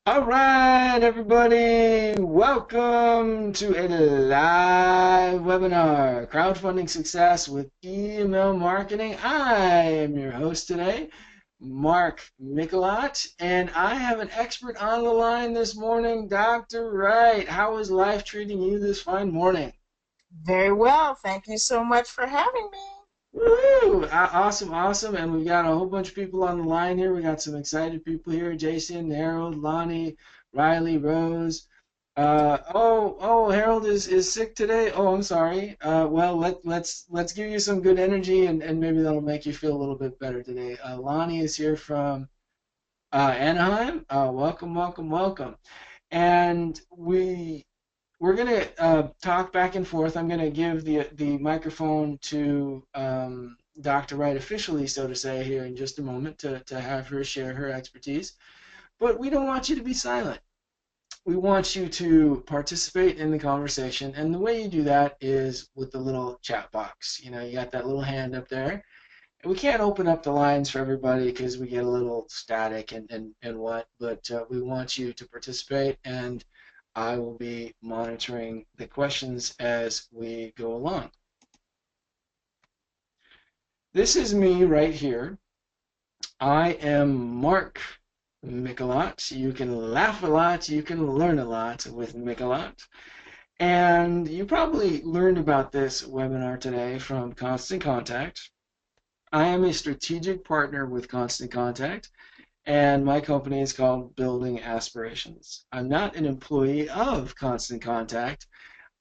All right, everybody, welcome to a live webinar, Crowdfunding Success with Email Marketing. I am your host today, Mark Mikelat, and I have an expert on the line this morning, Dr. Wright. How is life treating you this fine morning? Very well. Thank you so much for having me. Woo! Awesome, awesome. And we got a whole bunch of people on the line here. We got some excited people here. Jason, Harold, Lonnie, Riley, Rose. Harold is sick today. Oh, I'm sorry. Well, let's give you some good energy and maybe that'll make you feel a little bit better today. Lonnie is here from Anaheim. Welcome, welcome, welcome. And we're gonna talk back and forth. I'm gonna give the microphone to Dr. Wright officially, so to say, here in just a moment to have her share her expertise. But we don't want you to be silent. We want you to participate in the conversation, and the way you do that is with the little chat box. You know, you got that little hand up there. And we can't open up the lines for everybody because we get a little static and what, but we want you to participate, and I will be monitoring the questions as we go along. This is me right here. I am Mark Mikelat. You can laugh a lot, you can learn a lot with Mikelat. And you probably learned about this webinar today from Constant Contact. I am a strategic partner with Constant Contact, and my company is called Building Aspirations. I'm not an employee of Constant Contact.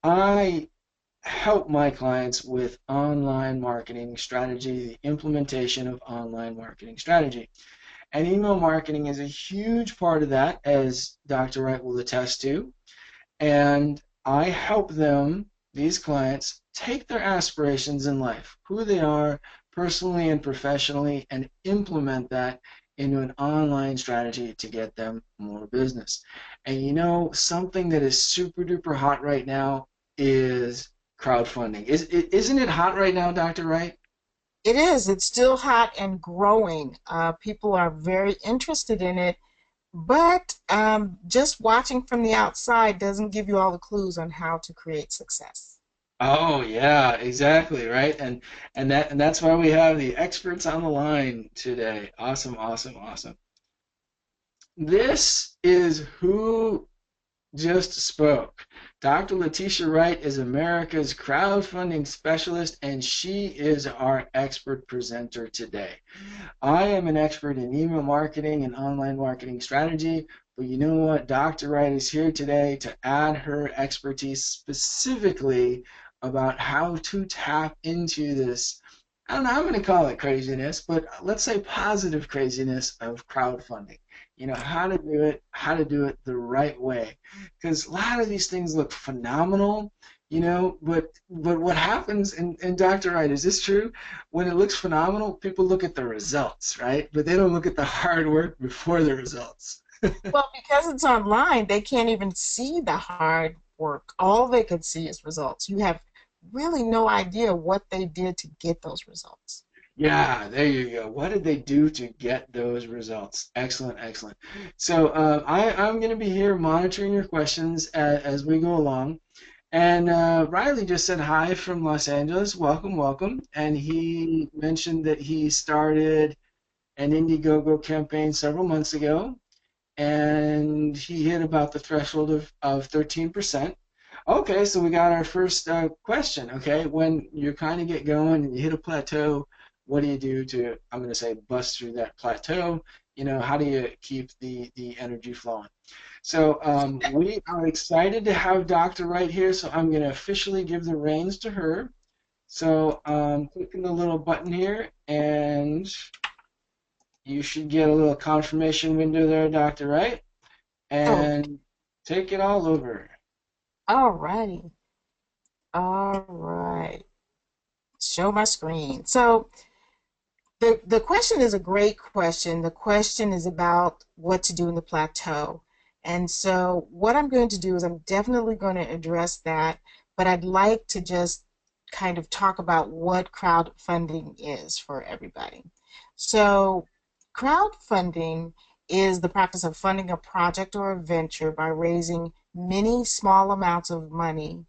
I help my clients with online marketing strategy, the implementation of online marketing strategy. And email marketing is a huge part of that, as Dr. Wright will attest to. And I help them, these clients, take their aspirations in life, who they are personally and professionally, and implement that into an online strategy to get them more business. And you know, something that is super duper hot right now is crowdfunding. Isn't it hot right now, Dr. Wright? It is. It's still hot and growing. People are very interested in it, but just watching from the outside doesn't give you all the clues on how to create success. Oh yeah, exactly, right? And that's why we have the experts on the line today. Awesome, awesome, awesome. This is who just spoke. Dr. Letitia Wright is America's crowdfunding specialist, and she is our expert presenter today. I am an expert in email marketing and online marketing strategy, but you know what? Dr. Wright is here today to add her expertise specifically about how to tap into this. I don't know, I'm going to call it craziness, but let's say positive craziness of crowdfunding. You know, how to do it the right way. Because a lot of these things look phenomenal, you know, but what happens, and Dr. Wright, is this true? When it looks phenomenal, people look at the results, right? But they don't look at the hard work before the results. Well, because it's online, they can't even see the hard work. All they could see is results. You have really no idea what they did to get those results. Yeah, there you go. What did they do to get those results? Excellent, excellent. So I'm going to be here monitoring your questions as we go along. And Riley just said hi from Los Angeles. Welcome, welcome. And he mentioned that he started an IndieGoGo campaign several months ago, and he hit about the threshold of 13%. Okay, so we got our first question. Okay, when you kind of get going and you hit a plateau, what do you do to, I'm going to say, bust through that plateau? You know, how do you keep the energy flowing? So we are excited to have Dr. Wright here, so I'm going to officially give the reins to her. So clicking the little button here, and you should get a little confirmation window there, Dr. Wright, Oh, and take it all over. all righty. All right. Show my screen. So the question is a great question. The question is about what to do in the plateau. And so what I'm going to do is I'm definitely going to address that, but I'd like to just kind of talk about what crowdfunding is for everybody. So crowdfunding is the practice of funding a project or a venture by raising many small amounts of money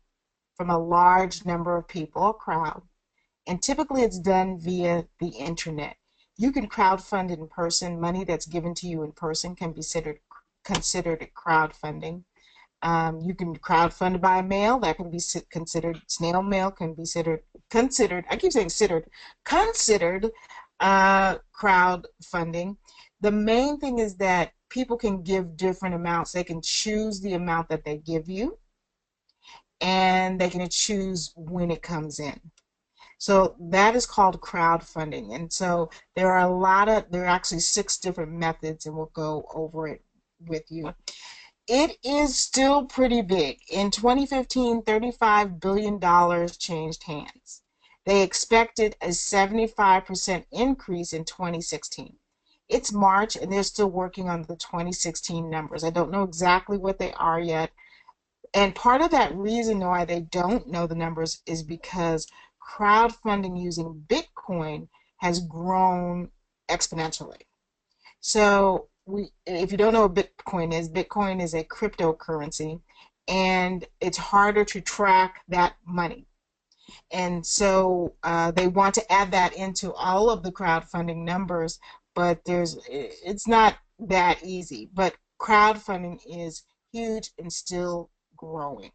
from a large number of people, a crowd. And typically it's done via the internet. You can crowdfund in person. Money that's given to you in person can be considered crowdfunding. You can crowdfund by mail. That can be considered. Snail mail can be considered. I keep saying considered crowdfunding. The main thing is that people can give different amounts. They can choose the amount that they give you, and they can choose when it comes in. So that is called crowdfunding. And so there are actually 6 different methods, and we'll go over it with you. It is still pretty big. In 2015, $35 billion changed hands. They expected a 75% increase in 2016. It's March, and they're still working on the 2016 numbers. I don't know exactly what they are yet. And part of that reason why they don't know the numbers is because crowdfunding using Bitcoin has grown exponentially. So if you don't know what Bitcoin is a cryptocurrency, and it's harder to track that money. And so they want to add that into all of the crowdfunding numbers, but it's not that easy. But crowdfunding is huge and still growing.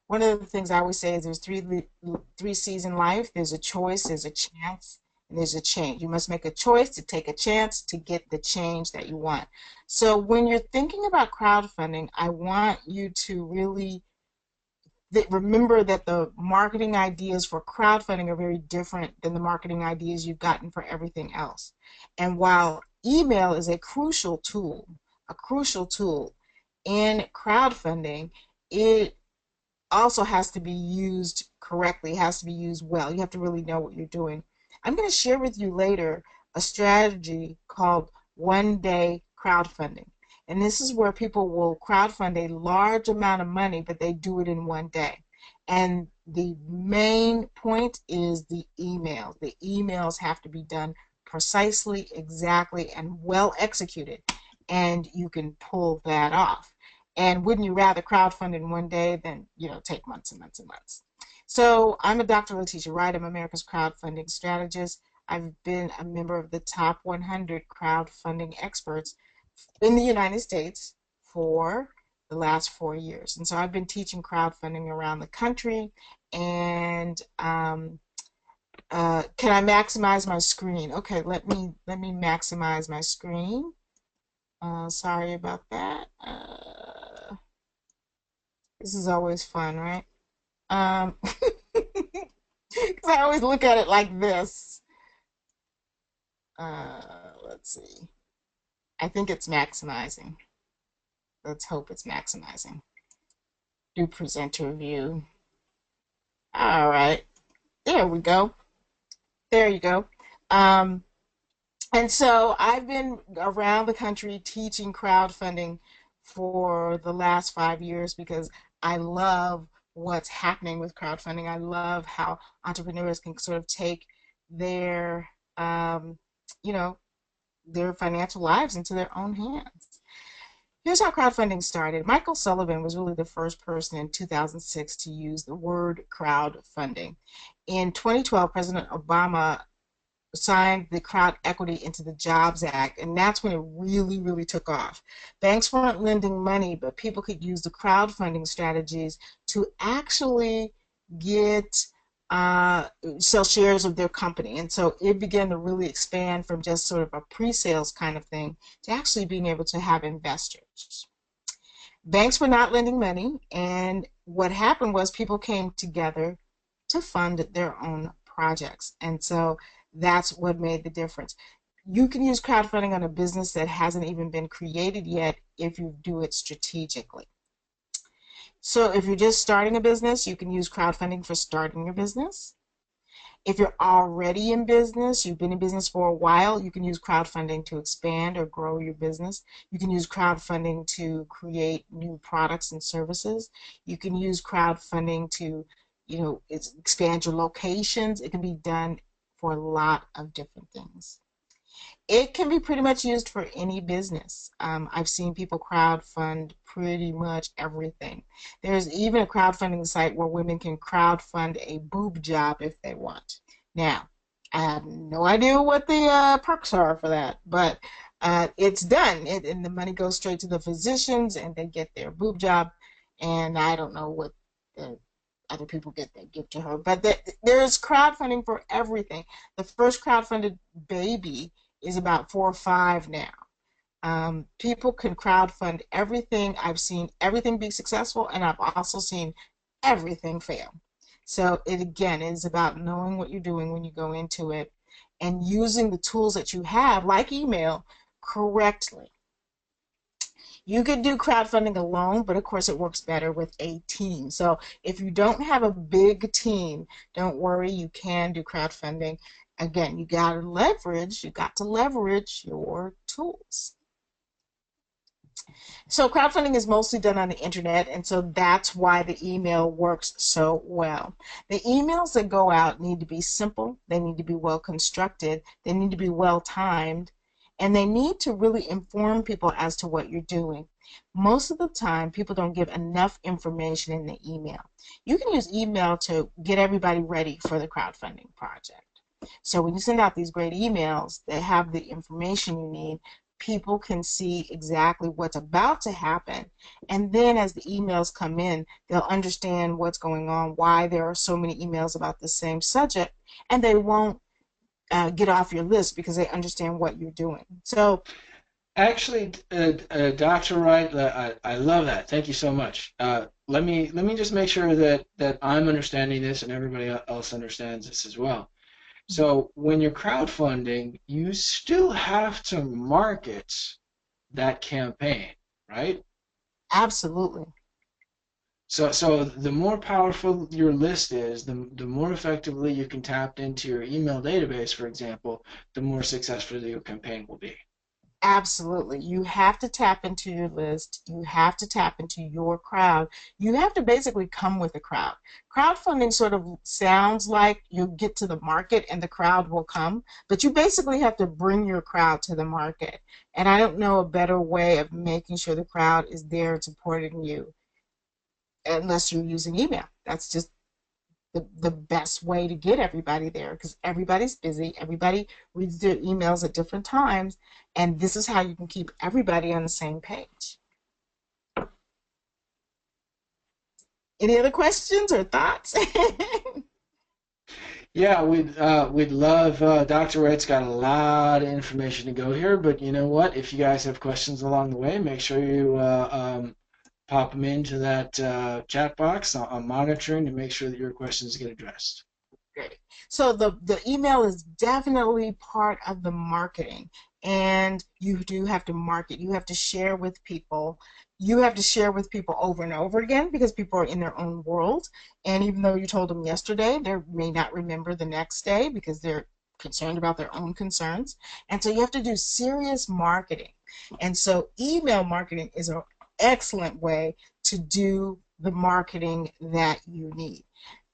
One of the things I always say is there's three C's in life. There's a choice, there's a chance, and there's a change. You must make a choice to take a chance to get the change that you want. So when you're thinking about crowdfunding, I want you to really remember that the marketing ideas for crowdfunding are very different than the marketing ideas you've gotten for everything else. And while email is a crucial tool in crowdfunding, it also has to be used correctly. It has to be used well. You have to really know what you're doing. I'm going to share with you later a strategy called one-day crowdfunding. And this is where people will crowdfund a large amount of money, but they do it in one day. And the main point is the emails. The emails have to be done precisely, exactly, and well executed. And you can pull that off. And wouldn't you rather crowdfund in one day than, take months and months and months? So I'm a Dr. Letitia Wright. I'm America's crowdfunding strategist. I've been a member of the top 100 crowdfunding experts in the United States for the last 4 years. And so I've been teaching crowdfunding around the country. And can I maximize my screen? Okay, let me maximize my screen. Sorry about that. This is always fun, right? Because I always look at it like this. Let's see. I think it's maximizing. Let's hope it's maximizing. Do presenter view. All right. There we go. There you go. And so I've been around the country teaching crowdfunding for the last 5 years because I love what's happening with crowdfunding. I love how entrepreneurs can sort of take their, their financial lives into their own hands. Here's how crowdfunding started. Michael Sullivan was really the first person in 2006 to use the word crowdfunding. In 2012, President Obama signed the Crowd Equity into the Jobs Act, and that's when it really, really took off. Banks weren't lending money, but people could use the crowdfunding strategies to actually sell shares of their company. And so it began to really expand from just sort of a pre-sales kind of thing to actually being able to have investors. Banks were not lending money, and what happened was people came together to fund their own projects. And so that's what made the difference. You can use crowdfunding on a business that hasn't even been created yet if you do it strategically. So if you're just starting a business, you can use crowdfunding for starting your business. If you're already in business, you've been in business for a while, you can use crowdfunding to expand or grow your business. You can use crowdfunding to create new products and services. You can use crowdfunding to, expand your locations. It can be done for a lot of different things. It can be pretty much used for any business. I've seen people crowdfund pretty much everything. There's even a crowdfunding site where women can crowdfund a boob job if they want. Now, I have no idea what the perks are for that, but it's done. And the money goes straight to the physicians and they get their boob job. And I don't know what the other people get that give to her. But there's crowdfunding for everything. The first crowdfunded baby is about 4 or 5 now. People can crowdfund everything. I've seen everything be successful, and I've also seen everything fail. So it again is about knowing what you're doing when you go into it and using the tools that you have, like email, correctly. You could do crowdfunding alone, but of course it works better with a team. So if you don't have a big team, don't worry, you can do crowdfunding. Again, you got to leverage your tools. So crowdfunding is mostly done on the internet, and so that's why the email works so well. The emails that go out need to be simple, they need to be well constructed, they need to be well timed, and they need to really inform people as to what you're doing. Most of the time, people don't give enough information in the email. You can use email to get everybody ready for the crowdfunding project. So when you send out these great emails that have the information you need, people can see exactly what's about to happen. And then as the emails come in, they'll understand what's going on, why there are so many emails about the same subject, and they won't get off your list because they understand what you're doing. So Actually, Dr. Wright, I love that. Thank you so much. Let me just make sure that I'm understanding this and everybody else understands this as well. So when you're crowdfunding, you still have to market that campaign, right? absolutely. So the more powerful your list is, the more effectively you can tap into your email database, for example, the more successful your campaign will be. Absolutely. You have to tap into your list. You have to tap into your crowd. You have to basically come with a crowd. Crowdfunding sort of sounds like you get to the market and the crowd will come, but you basically have to bring your crowd to the market. And I don't know a better way of making sure the crowd is there and supporting you unless you're using email. That's just the best way to get everybody there because everybody's busy. Everybody reads their emails at different times, and this is how you can keep everybody on the same page. Any other questions or thoughts? Yeah, we'd love. Dr. Wright's got a lot of information to go here, but you know what? If you guys have questions along the way, make sure you pop them into that chat box. I'm monitoring to make sure that your questions get addressed. Great. So the email is definitely part of the marketing, and you do have to market. You have to share with people. You have to share with people over and over again because people are in their own world. And even though you told them yesterday, they may not remember the next day because they're concerned about their own concerns. And so you have to do serious marketing. And so email marketing is an excellent way to do the marketing that you need.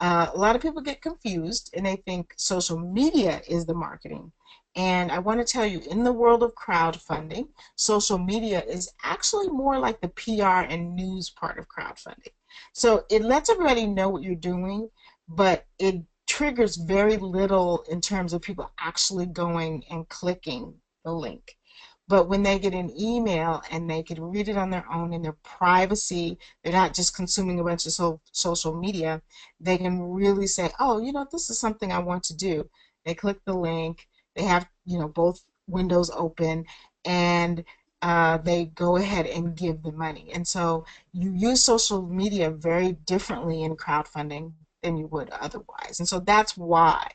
A lot of people get confused and they think social media is the marketing. And I want to tell you, in the world of crowdfunding, social media is actually more like the PR and news part of crowdfunding. So it lets everybody know what you're doing, but it triggers very little in terms of people actually going and clicking the link. But when they get an email and they can read it on their own in their privacy, they're not just consuming a bunch of social media, they can really say, oh, this is something I want to do. They click the link, they have, both windows open, and they go ahead and give the money. And so you use social media very differently in crowdfunding than you would otherwise. And so that's why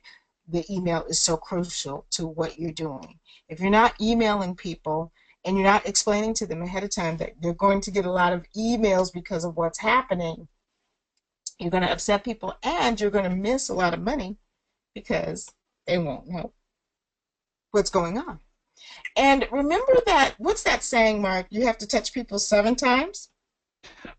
the email is so crucial to what you're doing. If you're not emailing people and you're not explaining to them ahead of time that they're going to get a lot of emails because of what's happening, you're going to upset people and you're going to miss a lot of money because they won't know what's going on. And remember that, what's that saying, Mark? You have to touch people 7 times?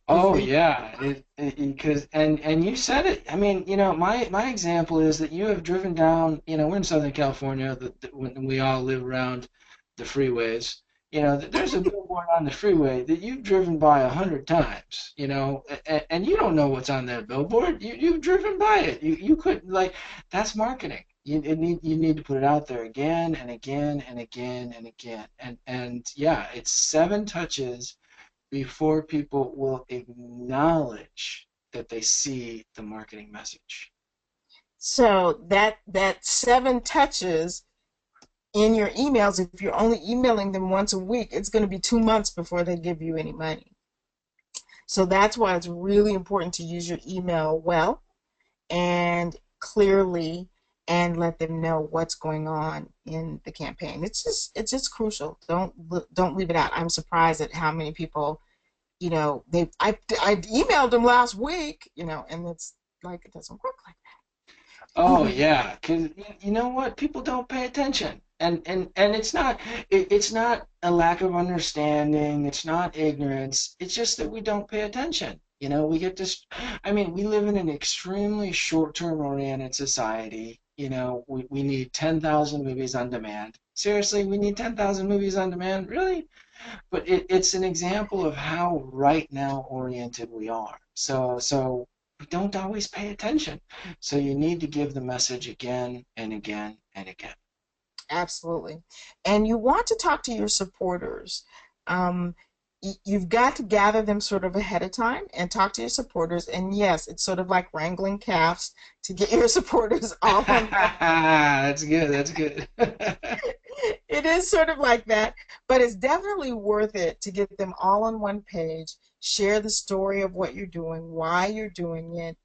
Oh Because yeah, because and you said it. I mean, my example is that you have driven down. We're in Southern California. When we all live around the freeways. There's a billboard on the freeway that you've driven by 100 times. And you don't know what's on that billboard. You've driven by it. You could like that's marketing. You need to put it out there again and again and again and again. And yeah, it's 7 touches before people will acknowledge that they see the marketing message. so that 7 touches in your emails, if you're only emailing them once a week, it's going to be 2 months before they give you any money. So that's why it's really important to use your email well and clearly and let them know what's going on in the campaign. It's just crucial. Don't leave it out. I'm surprised at how many people, I emailed them last week, and it's like it doesn't work like Oh that. yeah, because you know what? People don't pay attention, and it's not a lack of understanding. It's not ignorance. It's just that we don't pay attention. We get this. I mean, we live in an extremely short-term oriented society. We need 10,000 movies on demand. Seriously, we need 10,000 movies on demand? Really? But it's an example of how right now oriented we are. So we don't always pay attention. So you need to give the message again and again and again. Absolutely. And you want to talk to your supporters. Um, you've got to gather them sort of ahead of time and talk to your supporters. And yes, it's sort of like wrangling calves to get your supporters all on one. That's good. That's good. It is sort of like that, but it's definitely worth it to get them all on one page, share the story of what you're doing, why you're doing it,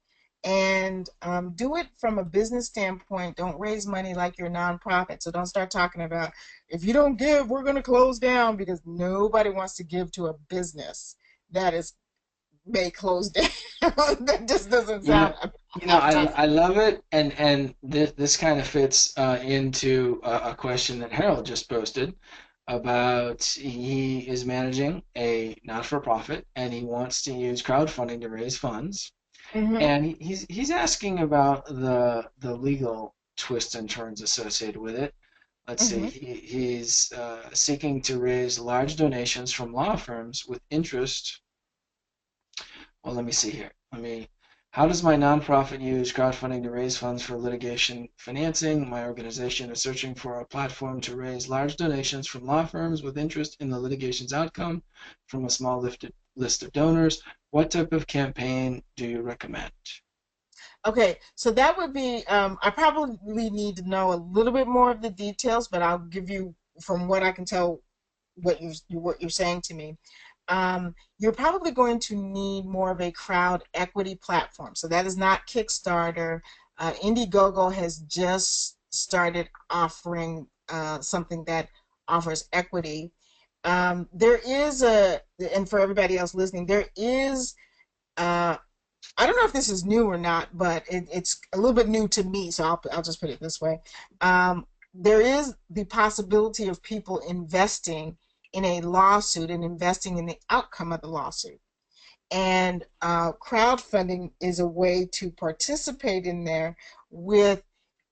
and do it from a business standpoint. Don't raise money like you're a nonprofit. So don't start talking about if you don't give, we're going to close down because nobody wants to give to a business that is may close down. That just doesn't You know, sound appetizing. I love it, and this kind of fits into a question that Harold just posted about he is managing a not-for-profit and he wants to use crowdfunding to raise funds. Hmm. And he's asking about the legal twists and turns associated with it. Let's see. Hmm. He's seeking to raise large donations from law firms with interest. Well, let me see here. How does my nonprofit use crowdfunding to raise funds for litigation financing? My organization is searching for a platform to raise large donations from law firms with interest in the litigation's outcome from a small list of donors. What type of campaign do you recommend? Okay, so that would be, I probably need to know a little bit more of the details, but I'll give you, from what I can tell, what you're saying to me. You're probably going to need more of a crowd equity platform. So that is not Kickstarter. IndieGoGo has just started offering something that offers equity. There is and for everybody else listening, there is uh, I don't know if this is new or not, but it's a little bit new to me, so I'll just put it this way. There is the possibility of people investing in a lawsuit and investing in the outcome of the lawsuit. And crowdfunding is a way to participate in there with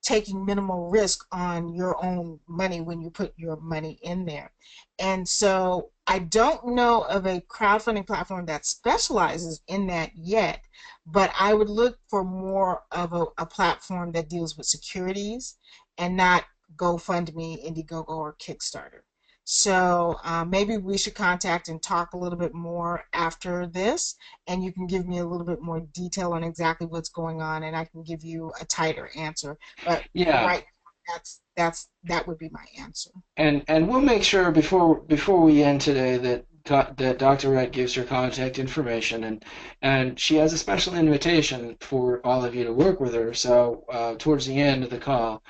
taking minimal risk on your own money when you put your money in there. And so I don't know of a crowdfunding platform that specializes in that yet, but I would look for more of a platform that deals with securities and not GoFundMe, Indiegogo, or Kickstarter. So maybe we should contact and talk a little bit more after this, and you can give me a little bit more detail on exactly what's going on, and I can give you a tighter answer. But for Yeah, right now, that would be my answer. and we'll make sure before we end today that Dr. Wright gives her contact information and she has a special invitation for all of you to work with her. So towards the end of the call,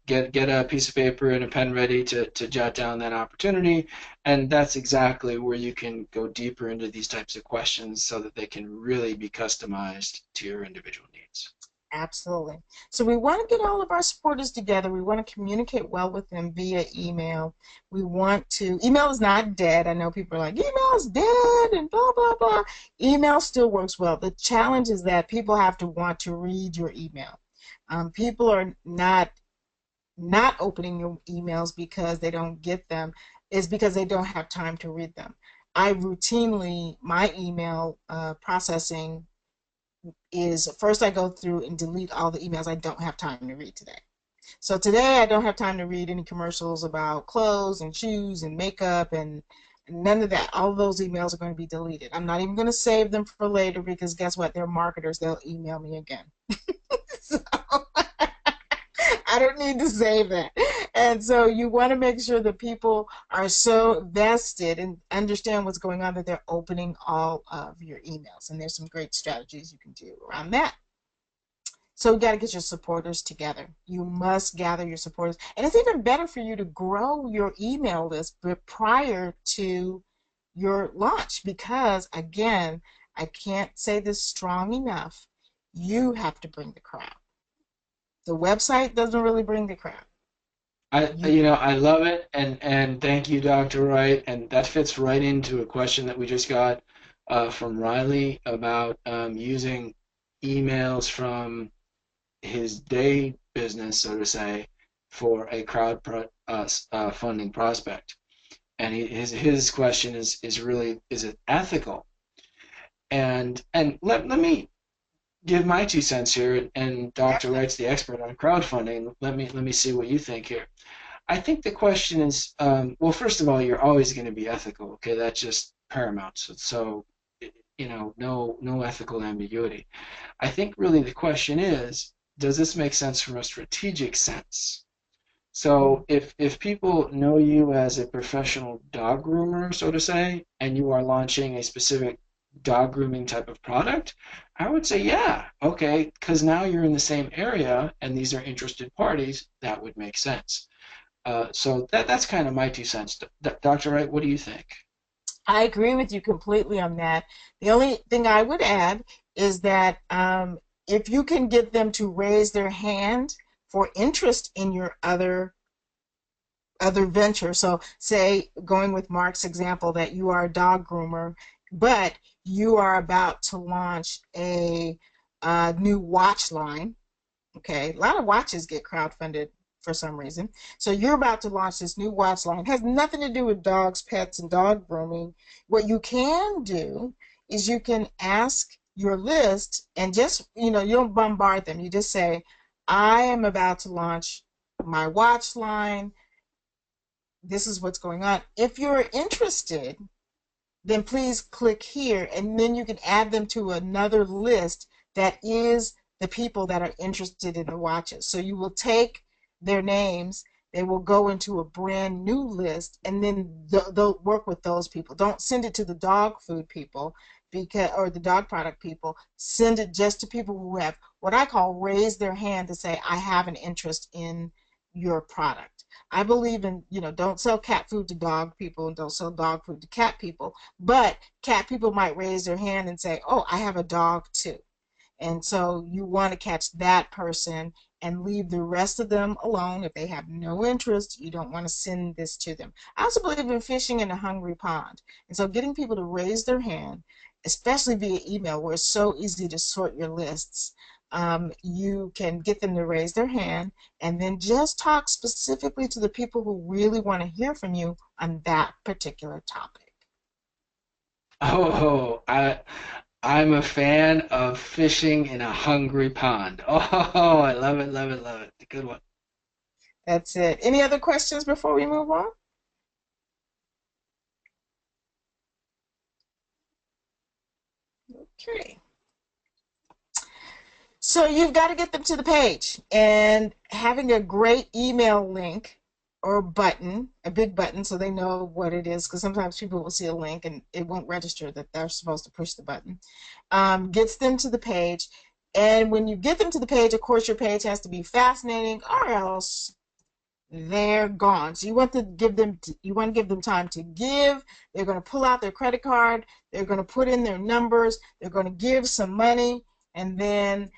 get a piece of paper and a pen ready to jot down that opportunity, and that's exactly where you can go deeper into these types of questions so that they can really be customized to your individual needs. Absolutely. So we want to get all of our supporters together. We want to communicate well with them via email. We want to, email is not dead. I know people are like, email is dead and blah, blah, blah. Email still works well. The challenge is that people have to want to read your email. People are not opening your emails because they don't get them, is because they don't have time to read them. I routinely, my email processing is first I go through and delete all the emails I don't have time to read today. So today I don't have time to read any commercials about clothes and shoes and makeup and none of that. All of those emails are going to be deleted. I'm not even going to save them for later because guess what? They're marketers. They'll email me again. So I don't need to save that. And so you want to make sure that people are so vested and understand what's going on that they're opening all of your emails. And there's some great strategies you can do around that. So you got to get your supporters together. You must gather your supporters. And it's even better for you to grow your email list prior to your launch because, again, I can't say this strong enough. You have to bring the crowd. The website doesn't really bring the crowd. You, I love it, and thank you, Dr. Wright, and that fits right into a question that we just got from Riley about using emails from his day business, so to say, for a funding prospect. And his question is really, is it ethical? And let me give my 2 cents here, and Dr. Wright's the expert on crowdfunding. Let me see what you think here. I think the question is, well, first of all, you're always going to be ethical. Okay, that's just paramount. So no ethical ambiguity. I think really the question is, does this make sense from a strategic sense? So if people know you as a professional dog groomer, so to say, and you are launching a specific dog grooming type of product, I would say, yeah, okay, because now you're in the same area and these are interested parties, that would make sense. So that's kind of my 2 cents. Dr. Wright, what do you think? I agree with you completely on that. The only thing I would add is that if you can get them to raise their hand for interest in your other venture, so say going with Mark's example that you are a dog groomer, but you are about to launch a new watch line. Okay, a lot of watches get crowdfunded for some reason. So you're about to launch this new watch line. It has nothing to do with dogs, pets, and dog grooming. What you can do is you can ask your list and just, you don't bombard them. You just say, I am about to launch my watch line. This is what's going on. If you're interested, then please click here, and then you can add them to another list that is the people that are interested in the watches. So you will take their names, they will go into a brand new list, and then they'll work with those people. Don't send it to the dog food people or the dog product people. Send it just to people who have what I call raised their hand to say, I have an interest in your product. I believe in, don't sell cat food to dog people and don't sell dog food to cat people, but cat people might raise their hand and say, oh, I have a dog too. And so you want to catch that person and leave the rest of them alone. If they have no interest, you don't want to send this to them. I also believe in fishing in a hungry pond. And so getting people to raise their hand, especially via email where it's so easy to sort your lists, you can get them to raise their hand and then just talk specifically to the people who really want to hear from you on that particular topic. Oh, I'm a fan of fishing in a hungry pond. Oh, I love it, love it, love it. Good one. That's it. Any other questions before we move on? Okay. So you've got to get them to the page, and having a great email link or button, a big button so they know what it is, because sometimes people will see a link and it won't register that they're supposed to push the button, gets them to the page. And when you get them to the page, of course, your page has to be fascinating or else they're gone. So you want to give them time to give. They're going to pull out their credit card. They're going to put in their numbers. They're going to give some money, and then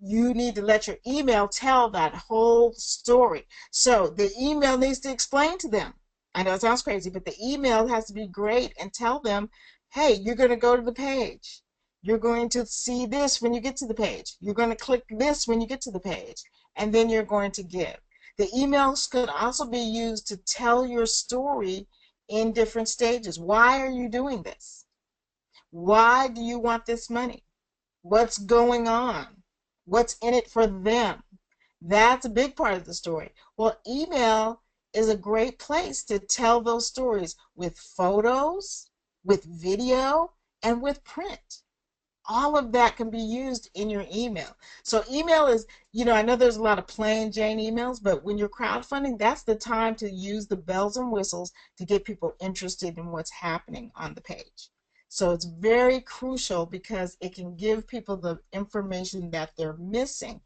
you need to let your email tell that whole story. So the email needs to explain to them. I know it sounds crazy, but the email has to be great and tell them, hey, you're going to go to the page. You're going to see this when you get to the page. You're going to click this when you get to the page. And then you're going to give. The emails could also be used to tell your story in different stages. Why are you doing this? Why do you want this money? What's going on? What's in it for them? That's a big part of the story. Well, email is a great place to tell those stories with photos, with video, and with print. All of that can be used in your email. So email is, I know there's a lot of plain Jane emails, but when you're crowdfunding, that's the time to use the bells and whistles to get people interested in what's happening on the page. So it's very crucial because it can give people the information that they're missing.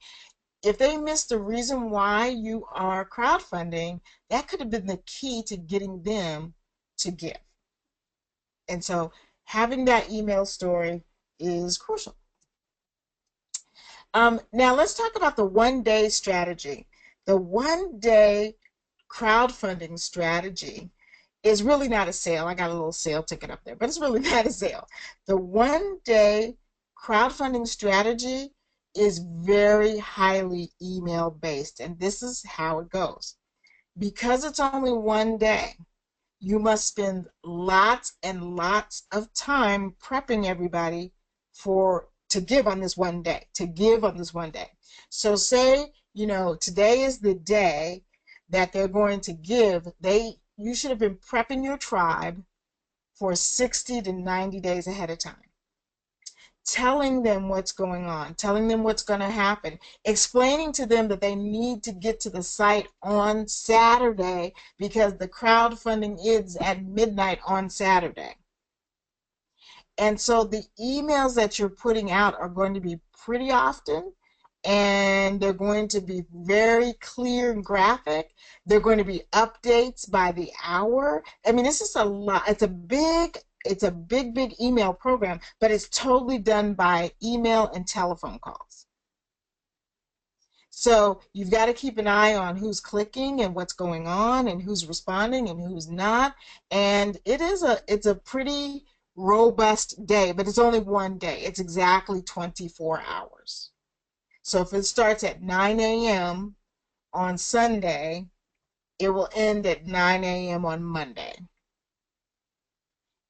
If they miss the reason why you are crowdfunding, that could have been the key to getting them to give. And so having that email story is crucial. Now let's talk about the one-day strategy. The one-day crowdfunding strategy is really not a sale. I got a little sale ticket up there, but it's really not a sale. The one-day crowdfunding strategy is very highly email-based, and this is how it goes. Because it's only one day, you must spend lots and lots of time prepping everybody to give on this one day, So say, today is the day that they're going to give. You should have been prepping your tribe for 60 to 90 days ahead of time. Telling them what's going on, telling them what's going to happen, explaining to them that they need to get to the site on Saturday because the crowdfunding ends at midnight on Saturday. And so the emails that you're putting out are going to be pretty often, and they're going to be very clear and graphic. They're going to be updates by the hour. I mean, this is a lot. It's a big email program, but it's totally done by email and telephone calls. So you've got to keep an eye on who's clicking and what's going on and who's responding and who's not. And it's a pretty robust day, but it's only one day. It's exactly 24 hours. So if it starts at 9 a.m. on Sunday, it will end at 9 a.m. on Monday.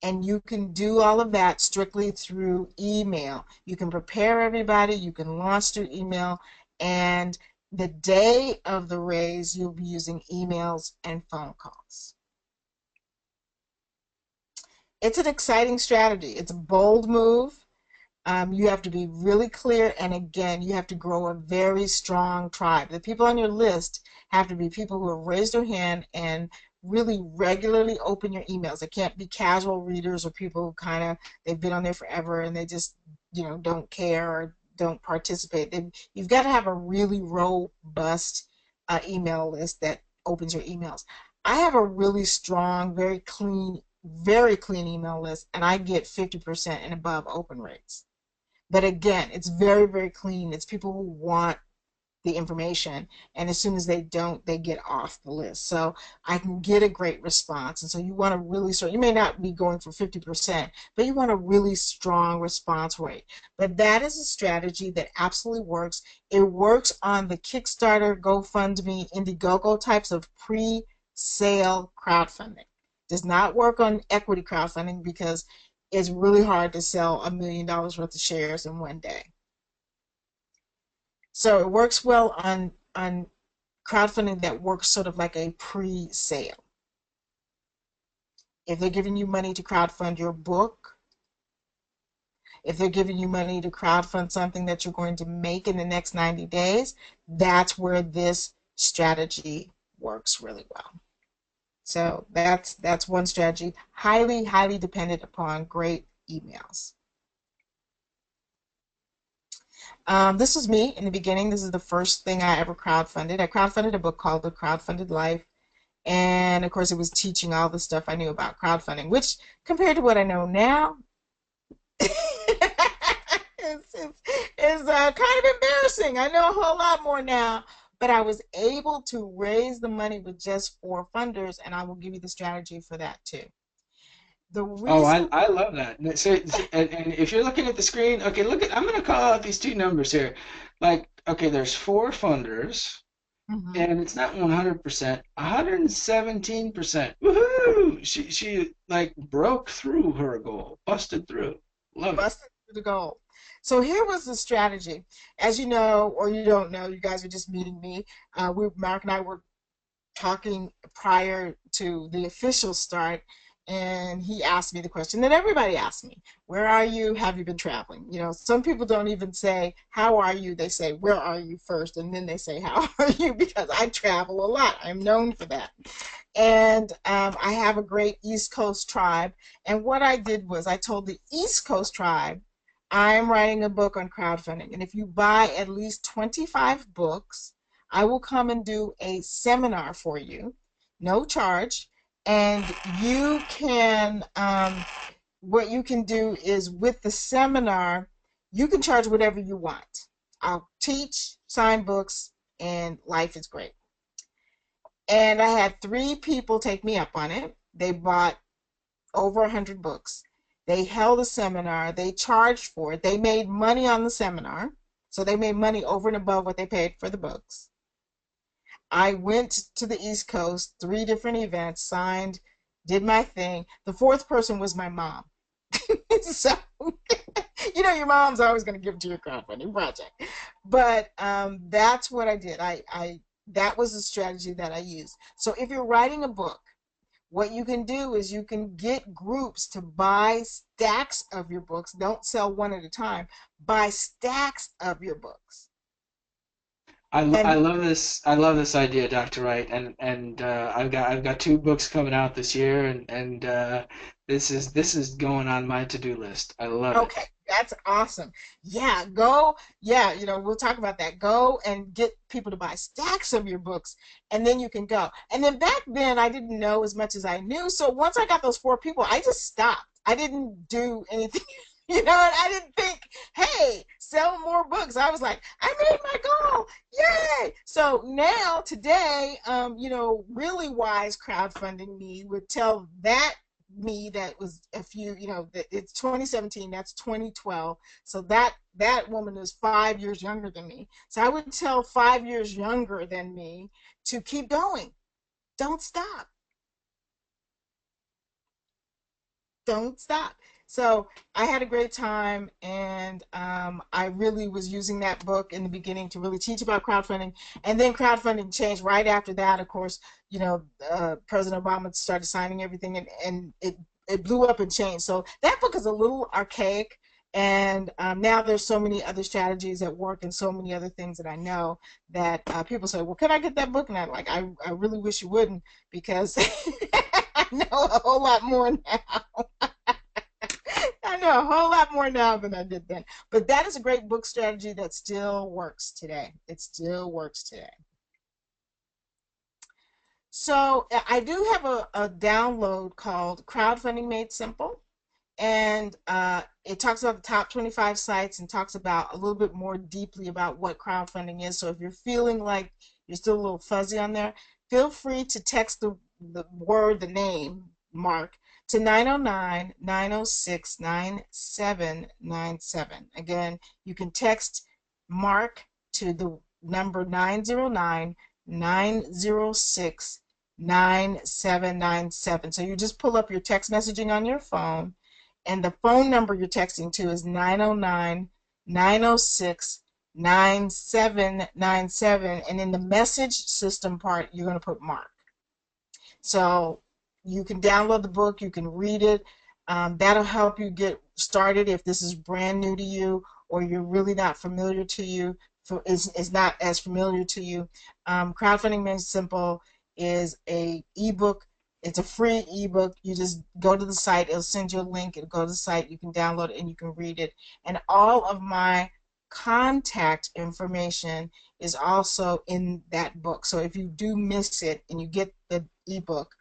And you can do all of that strictly through email. You can prepare everybody, you can launch through email, and the day of the raise, you'll be using emails and phone calls. It's an exciting strategy. It's a bold move. You have to be really clear, and again, you have to grow a very strong tribe. The people on your list have to be people who have raised their hand and really regularly open your emails. They can't be casual readers or people who they've been on there forever and they just, don't care or don't participate. You've got to have a really robust email list that opens your emails. I have a really strong, very clean email list, and I get 50% and above open rates. But again, it's very, very clean. It's people who want the information, and as soon as they don't, they get off the list. So I can get a great response. And so you want to really you may not be going for 50%, but you want a really strong response rate. But that is a strategy that absolutely works. It works on the Kickstarter, GoFundMe, IndieGoGo types of pre-sale crowdfunding. Does not work on equity crowdfunding because it's really hard to sell $1 million worth of shares in one day. So it works well on crowdfunding that works sort of like a pre-sale. If they're giving you money to crowdfund your book, if they're giving you money to crowdfund something that you're going to make in the next 90 days, that's where this strategy works really well. So that's one strategy, highly, highly dependent upon great emails. This was me in the beginning. This is the first thing I ever crowdfunded. I crowdfunded a book called The Crowdfunded Life. And of course, it was teaching all the stuff I knew about crowdfunding, which compared to what I know now, It's kind of embarrassing. I know a whole lot more now, but I was able to raise the money with just 4 funders, and I will give you the strategy for that too. The Oh, reason, I love that. And if you're looking at the screen, okay, look at, I'm going to call out these two numbers here. Like, okay, there's 4 funders, Mhm. and it's not 100%, 117%. Woohoo! She like broke through her goal, busted through. Love it. Busted through the goal. So here was the strategy. As you know, or you don't know, you guys are just meeting me. Mark and I were talking prior to the official start, and he asked me the question that everybody asked me: where are you? Have you been traveling? You know, some people don't even say how are you, they say where are you first, and then they say how are you, because I travel a lot. I'm known for that. And I have a great East Coast tribe. And what I did was I told the East Coast tribe, I'm writing a book on crowdfunding. And if you buy at least 25 books, I will come and do a seminar for you, no charge. And you can, what you can do is with the seminar, you can charge whatever you want. I'll teach, sign books, and life is great. And I had 3 people take me up on it. They bought over 100 books. They held a seminar. They charged for it. They made money on the seminar. So they made money over and above what they paid for the books. I went to the East Coast, 3 different events, signed, did my thing. The 4th person was my mom. So, your mom's always going to give to your crowdfunding project. But that's what I did. That was the strategy that I used. So if you're writing a book, what you can do is you can get groups to buy stacks of your books. Don't sell one at a time. Buy stacks of your books. I And love this. I love this idea, Dr. Wright, and I've got 2 books coming out this year, and this is going on my to-do list. I love it. okay, that's awesome. Yeah, go. Yeah, we'll talk about that. Go and get people to buy stacks of your books, and then you can go. And then back then, I didn't know as much as I knew. So once I got those 4 people, I just stopped. I didn't do anything. And I didn't think, hey, sell more books. I was like, I made my goal. Yay. So now, today, really wise crowdfunding me would tell that me that was a few, it's 2017, that's 2012. So that woman is 5 years younger than me. So I would tell 5 years younger than me to keep going. Don't stop. Don't stop. So I had a great time, and I really was using that book in the beginning to really teach about crowdfunding. And then crowdfunding changed right after that. Of course, President Obama started signing everything, and it blew up and changed. So that book is a little archaic. And now there's so many other strategies at work and so many other things that I know that people say, well, can I get that book? And I'm like, I really wish you wouldn't, because I know a whole lot more now. I know a whole lot more now than I did then. But that is a great book strategy that still works today. It still works today. So I do have a download called Crowdfunding Made Simple. And it talks about the top 25 sites and talks about a little bit more deeply about what crowdfunding is. So if you're feeling like you're still a little fuzzy on there, feel free to text the name, Mark, to 909-906-9797. Again, you can text Mark to the number 909-906-9797. So you just pull up your text messaging on your phone, and the phone number you're texting to is 909-906-9797. And in the message system part, you're going to put Mark. So you can download the book, you can read it. That'll help you get started if this is brand new to you, or you're really not familiar to you, is not as familiar to you. Crowdfunding Made Simple is a ebook. It's a free ebook. You just go to the site. It'll send you a link. It'll go to the site. You can download it and you can read it. And all of my contact information is also in that book. So if you do miss it and you get the ebook,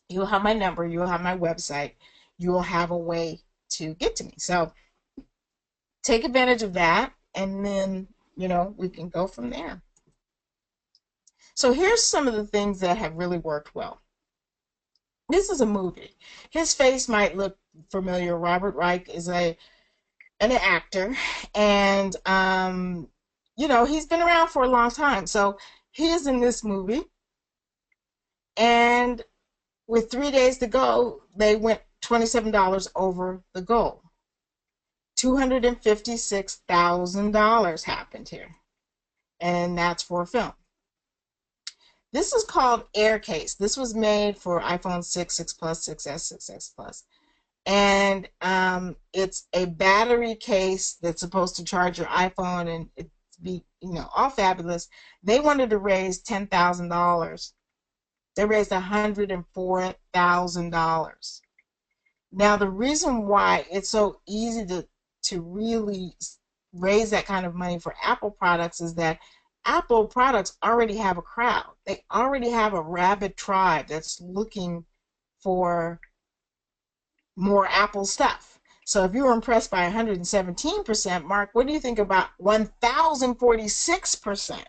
you'll have my number. You'll have my website. You will have a way to get to me. So take advantage of that, and then, we can go from there. So here's some of the things that have really worked well. This is a movie. His face might look familiar. Robert Wright is an actor, and he's been around for a long time. So he is in this movie, and with 3 days to go, they went $27 over the goal. $256,000 happened here, and that's for a film. This is called Air Case. This was made for iPhone 6, 6 Plus, 6S, 6S Plus. And it's a battery case that's supposed to charge your iPhone and it be, all fabulous. They wanted to raise $10,000. They raised $104,000. Now, the reason why it's so easy to really raise that kind of money for Apple products is that Apple products already have a crowd. They already have a rabid tribe that's looking for more Apple stuff. So if you were impressed by 117%, Mark, what do you think about 1,046%?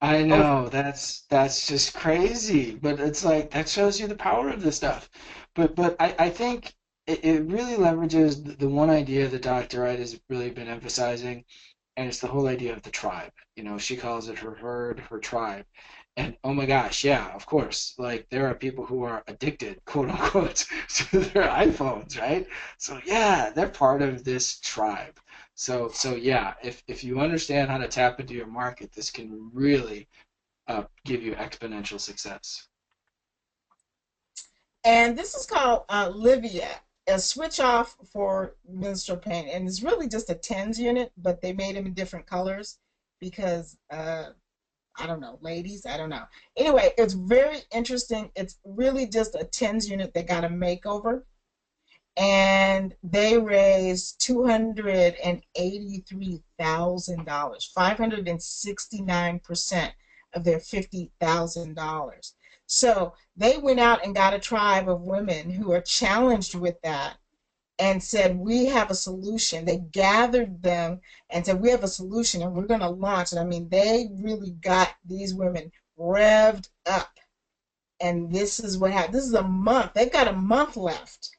I Over. know that's just crazy, but it's like that shows you the power of this stuff. But I think it really leverages the one idea that Dr. Wright has really been emphasizing, and it's the whole idea of the tribe. She calls it her herd, her tribe. And oh my gosh, yeah, of course. Like there are people who are addicted, quote unquote, to their iPhones, right? So yeah, they're part of this tribe. So yeah, if you understand how to tap into your market, this can really give you exponential success. And this is called Livia, a switch off for menstrual pain. And it's really just a TENS unit, but they made them in different colors because I don't know, ladies, I don't know. Anyway, it's very interesting. It's really just a TENS unit that got a makeover. And they raised $283,000, 569% of their $50,000. So they went out and got a tribe of women who are challenged with that and said, we have a solution. They gathered them and said, we have a solution and we're going to launch. And I mean, they really got these women revved up. And this is what happened. This is a month. They've got a month left.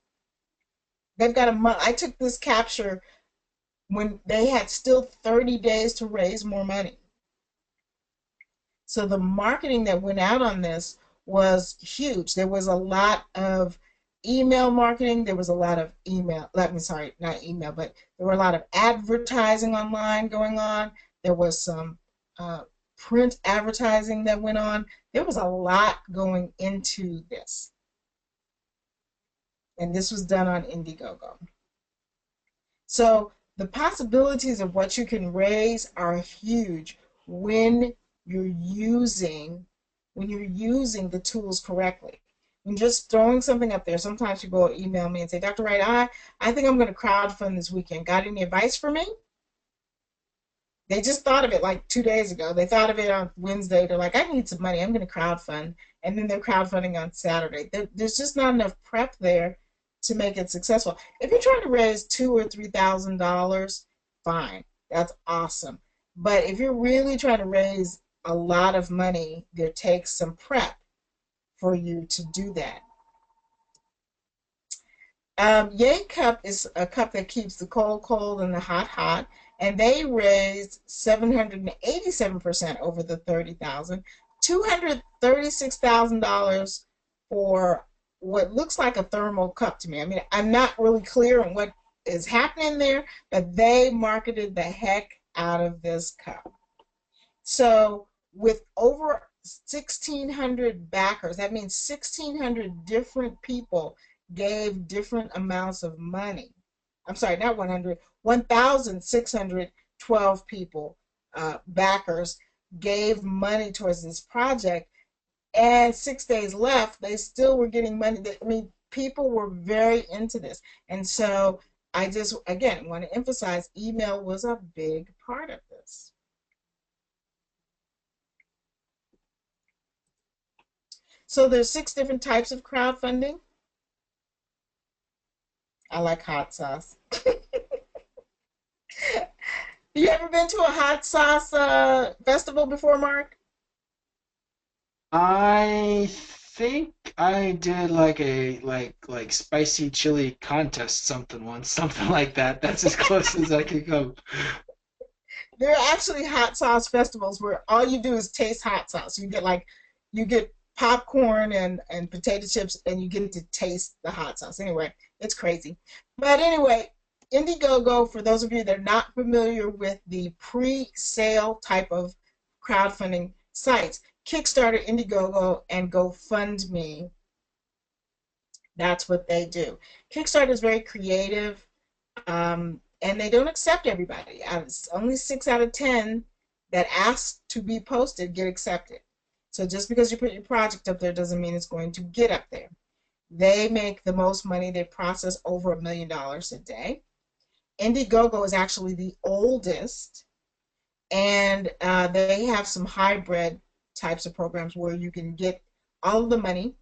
They've got a month. I took this capture when they had still 30 days to raise more money. So the marketing that went out on this was huge. There was a lot of email marketing. There was a lot of not email, but there were a lot of advertising online going on. There was some print advertising that went on. There was a lot going into this. And this was done on IndieGoGo. So the possibilities of what you can raise are huge when you're using the tools correctly. And just throwing something up there. Sometimes people will email me and say, Dr. Wright, I think I'm going to crowdfund this weekend. Got any advice for me? They just thought of it like 2 days ago. They thought of it on Wednesday. They're like, I need some money. I'm going to crowdfund. And then they're crowdfunding on Saturday. There's just not enough prep there to make it successful. If you're trying to raise $2,000 or $3,000, fine. That's awesome. But if you're really trying to raise a lot of money, there takes some prep for you to do that. Yay Cup is a cup that keeps the cold cold and the hot hot, and they raised 787% over the 30,000, $236,000 for what looks like a thermal cup to me. I mean, I'm not really clear on what is happening there, but they marketed the heck out of this cup. So with over 1,600 backers, that means 1,600 different people gave different amounts of money. I'm sorry, not 100, 1,612 people, backers, gave money towards this project. And 6 days left, they still were getting money. I mean, people were very into this. And so I just, again, want to emphasize email was a big part of this. So there's 6 different types of crowdfunding. I like hot sauce. You ever been to a hot sauce festival before, Mark? I think I did like a like spicy chili contest something once, something like that. That's as close as I could go. There are actually hot sauce festivals where all you do is taste hot sauce. You get popcorn and potato chips and you get to taste the hot sauce. Anyway, it's crazy. But anyway, Indiegogo, for those of you that are not familiar with the pre-sale type of crowdfunding sites, Kickstarter, Indiegogo, and GoFundMe, that's what they do. Kickstarter is very creative, and they don't accept everybody. Only 6 out of 10 that ask to be posted get accepted. So just because you put your project up there doesn't mean it's going to get up there. They make the most money. They process over $1 million a day. Indiegogo is actually the oldest, and they have some hybrid types of programs where you can get all of the money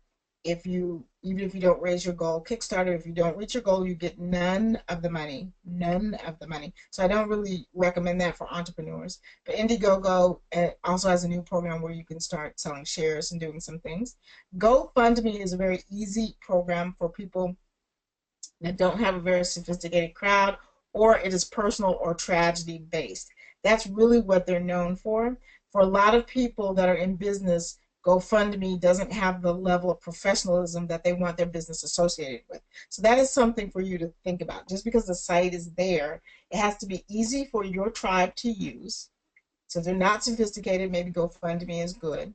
if you even if you don't raise your goal. Kickstarter, if you don't reach your goal, you get none of the money, none of the money. So I don't really recommend that for entrepreneurs. But Indiegogo also has a new program where you can start selling shares and doing some things. GoFundMe is a very easy program for people that don't have a very sophisticated crowd, or it is personal or tragedy based. That's really what they're known for. For a lot of people that are in business, GoFundMe doesn't have the level of professionalism that they want their business associated with. So that is something for you to think about. Just because the site is there, it has to be easy for your tribe to use. So if they're not sophisticated, maybe GoFundMe is good.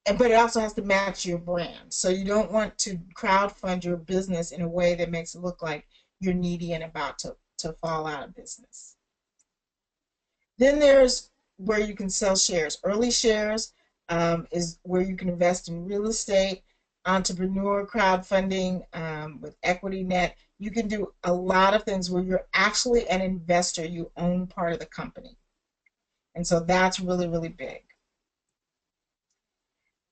But it also has to match your brand. So you don't want to crowdfund your business in a way that makes it look like you're needy and about to fall out of business. Then there's where you can sell shares. Early shares is where you can invest in real estate, entrepreneur crowdfunding with EquityNet. You can do a lot of things where you're actually an investor. You own part of the company. And so that's really, really big.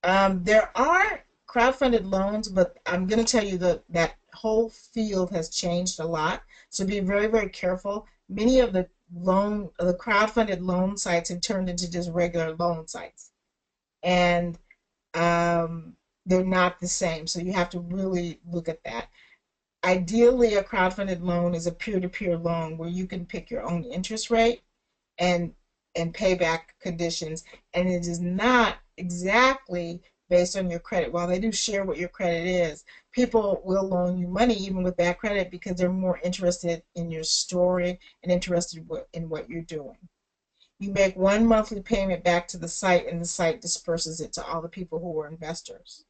There are crowdfunded loans, but I'm going to tell you that that whole field has changed a lot. So be very, very careful. Many of the crowdfunded loan sites have turned into just regular loan sites, and they're not the same. So you have to really look at that. Ideally, a crowdfunded loan is a peer-to-peer loan where you can pick your own interest rate and payback conditions, and it is not exactly based on your credit. While they do share what your credit is, people will loan you money even with bad credit because they're more interested in your story and interested in what you're doing. You make one monthly payment back to the site, and the site disperses it to all the people who are investors.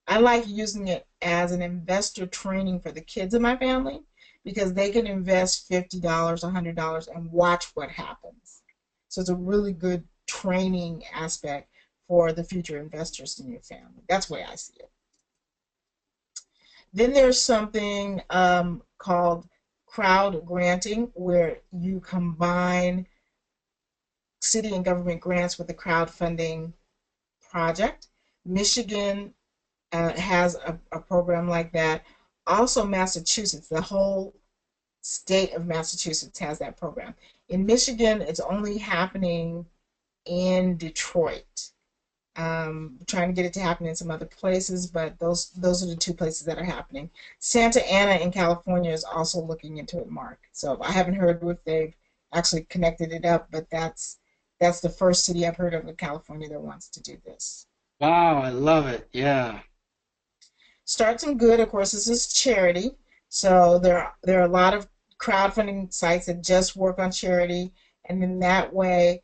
I like using it as an investor training for the kids in my family because they can invest $50, $100, and watch what happens. So it's a really good training aspect for the future investors in your family. That's the way I see it. Then there's something called CrowdGranting, where you combine city and government grants with a crowdfunding project. Michigan has a program like that. Also, Massachusetts, the whole state of Massachusetts has that program. In Michigan, it's only happening in Detroit. Trying to get it to happen in some other places, but those are the two places that are happening. Santa Ana in California is also looking into it, Mark. So I haven't heard if they've actually connected it up, but that's the first city I've heard of in California that wants to do this. Wow, I love it. Yeah. Start Some Good, of course, this is charity. So there are a lot of crowdfunding sites that just work on charity, and in that way,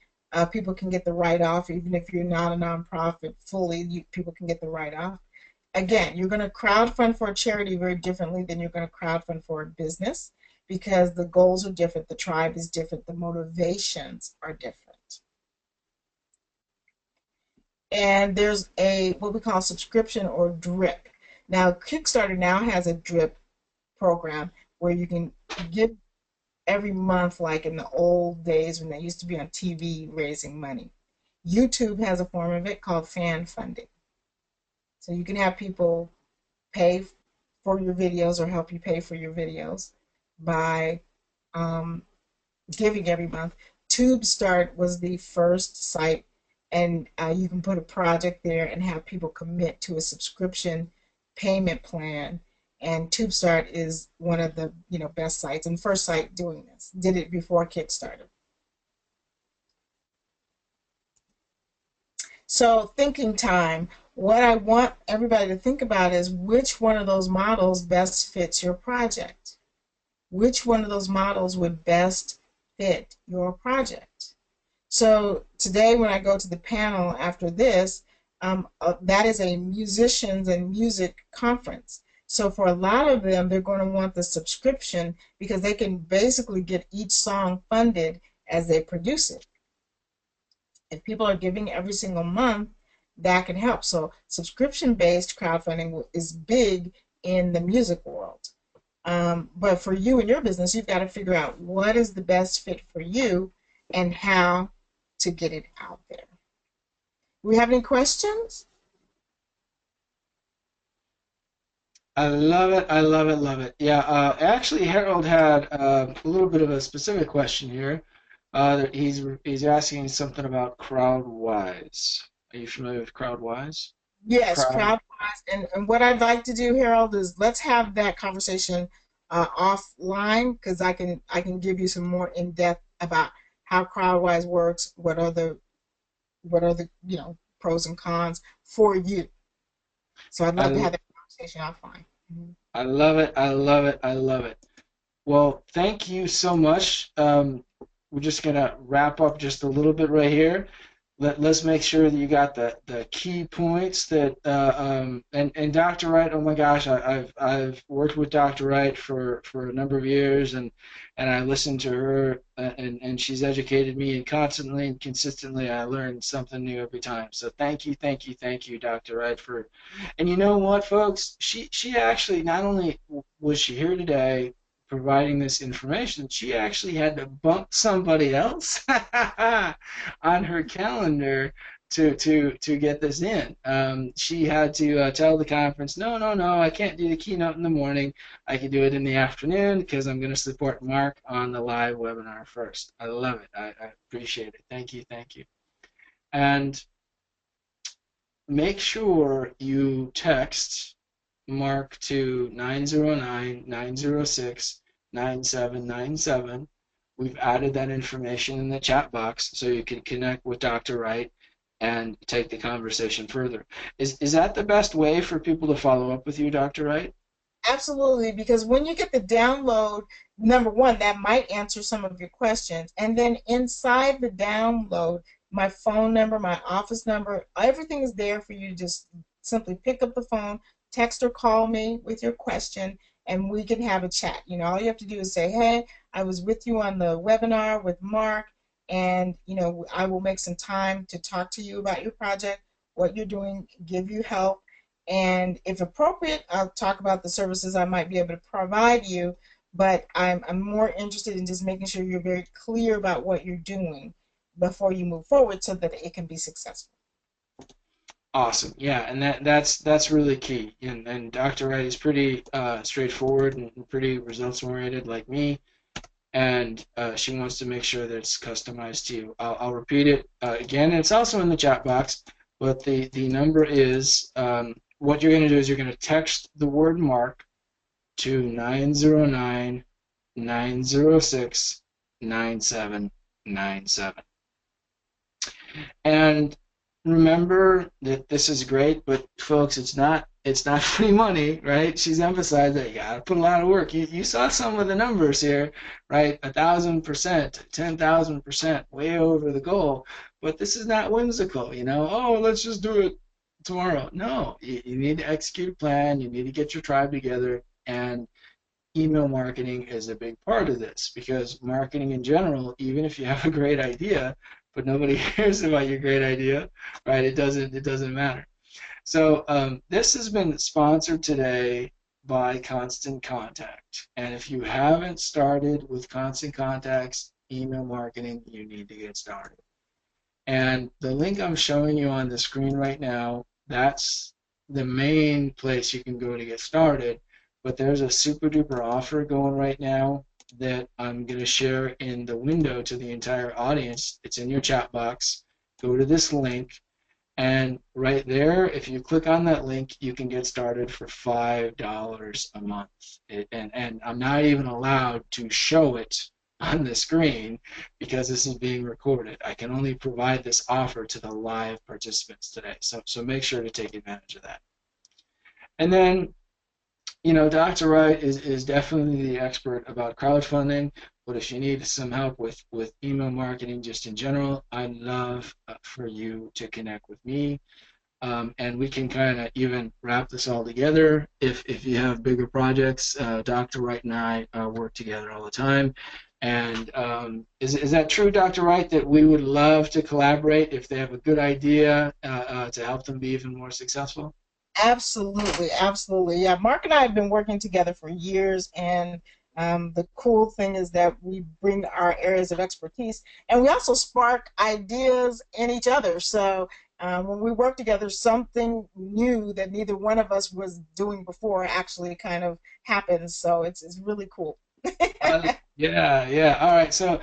people can get the write-off, even if you're not a nonprofit fully, people can get the write-off. Again, you're going to crowdfund for a charity very differently than you're going to crowdfund for a business because the goals are different, the tribe is different, the motivations are different. And there's a what we call subscription or drip. Now, Kickstarter now has a drip program where you can give every month, like in the old days when they used to be on TV raising money. YouTube has a form of it called fan funding. So you can have people pay for your videos or help you pay for your videos by um, giving every month. TubeStart was the first site, and you can put a project there and have people commit to a subscription payment plan. And TubeStart is one of the best sites and first site doing this. Did it before Kickstarter. So thinking time. What I want everybody to think about is which one of those models best fits your project. Which one of those models would best fit your project? So today when I go to the panel after this, that is a musicians and music conference. So for a lot of them, they're going to want the subscription because they can basically get each song funded as they produce it. If people are giving every single month, that can help. So subscription-based crowdfunding is big in the music world. But for you and your business, you've got to figure out what is the best fit for you and how to get it out there. Do we have any questions? I love it. I love it. Love it. Yeah. Actually, Harold had a little bit of a specific question here. He's asking something about CrowdWise. Are you familiar with CrowdWise? Yes, Crowd. crowdwise. And what I'd like to do, Harold, is let's have that conversation offline because I can give you some more in depth about how crowdwise works, what are the pros and cons for you. So I'd love to I have that conversation offline. Mhm. I love it. I love it. I love it. Well, thank you so much. We're just gonna wrap up just a little bit right here. Let's make sure that you got the key points that and Dr. Wright. Oh my gosh, I've worked with Dr. Wright for a number of years, and I listened to her, and she's educated me, and constantly and consistently I learn something new every time. So thank you, thank you, thank you, Dr. Wright, for. And you know what, folks? She actually not only was she here today providing this information, she actually had to bump somebody else on her calendar to get this in. She had to tell the conference, no, no, no, I can't do the keynote in the morning. I can do it in the afternoon because I'm going to support Mark on the live webinar first. I love it. I appreciate it. Thank you, thank you. And make sure you text Mark to 909-906-9797. We've added that information in the chat box so you can connect with Dr. Wright and take the conversation further. Is that the best way for people to follow up with you, Dr. Wright? Absolutely, because when you get the download, number one, that might answer some of your questions. And then inside the download, my phone number, my office number, everything is there for you to just simply pick up the phone, text or call me with your question, and we can have a chat. All you have to do is say, hey, I was with you on the webinar with Mark, and I will make some time to talk to you about your project, what you're doing, give you help, and if appropriate, I'll talk about the services I might be able to provide you, but I'm more interested in just making sure you're very clear about what you're doing before you move forward so that it can be successful. Awesome. Yeah, and that's really key. And Dr. Wright is pretty straightforward and pretty results oriented like me, and she wants to make sure that it's customized to you. I'll repeat it again. It's also in the chat box, but the number is what you're going to do is you're going to text the word Mark to 909-906-9797. And remember that this is great, but folks, it's not free money, right? She's emphasized that you gotta put a lot of work. You saw some of the numbers here, right? 1,000%, 10,000%, way over the goal. But this is not whimsical, Oh, let's just do it tomorrow. No, you need to execute a plan. You need to get your tribe together, and email marketing is a big part of this because marketing in general, even if you have a great idea, but nobody cares about your great idea, right? It doesn't matter. So this has been sponsored today by Constant Contact. And if you haven't started with Constant Contact's email marketing, you need to get started. And the link I'm showing you on the screen right now, that's the main place you can go to get started. But there's a super duper offer going right now that I'm going to share in the window to the entire audience. It's in your chat box. Go to this link, and right there, if you click on that link, you can get started for $5 a month. And I'm not even allowed to show it on the screen because this is being recorded. I can only provide this offer to the live participants today. So make sure to take advantage of that. And then, Dr. Wright is definitely the expert about crowdfunding, but if you need some help with email marketing just in general, I'd love for you to connect with me. And we can kind of even wrap this all together. If you have bigger projects, Dr. Wright and I work together all the time. And is that true, Dr. Wright, that we would love to collaborate if they have a good idea to help them be even more successful? Absolutely, absolutely. Yeah, Mark and I have been working together for years, and the cool thing is that we bring our areas of expertise, and we also spark ideas in each other. So when we work together, something new that neither one of us was doing before actually kind of happens. So it's really cool. Yeah, yeah. All right. So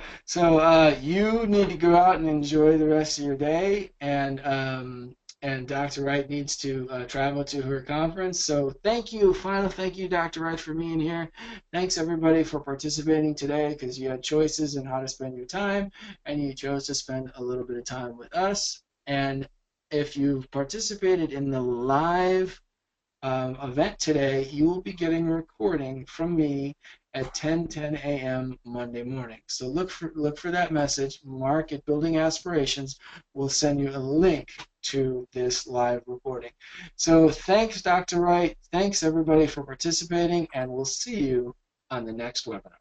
you need to go out and enjoy the rest of your day, and Dr. Wright needs to travel to her conference. So thank you, final thank you, Dr. Wright, for being here. Thanks everybody for participating today because you had choices in how to spend your time, and you chose to spend a little bit of time with us. And if you've participated in the live event today, you will be getting a recording from me at 10:10 a.m. Monday morning. So look for that message. Mark at Building Aspirations will send you a link to this live recording. So thanks, Dr. Wright. Thanks everybody for participating, and we'll see you on the next webinar.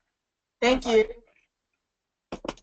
Thank Bye-bye. you.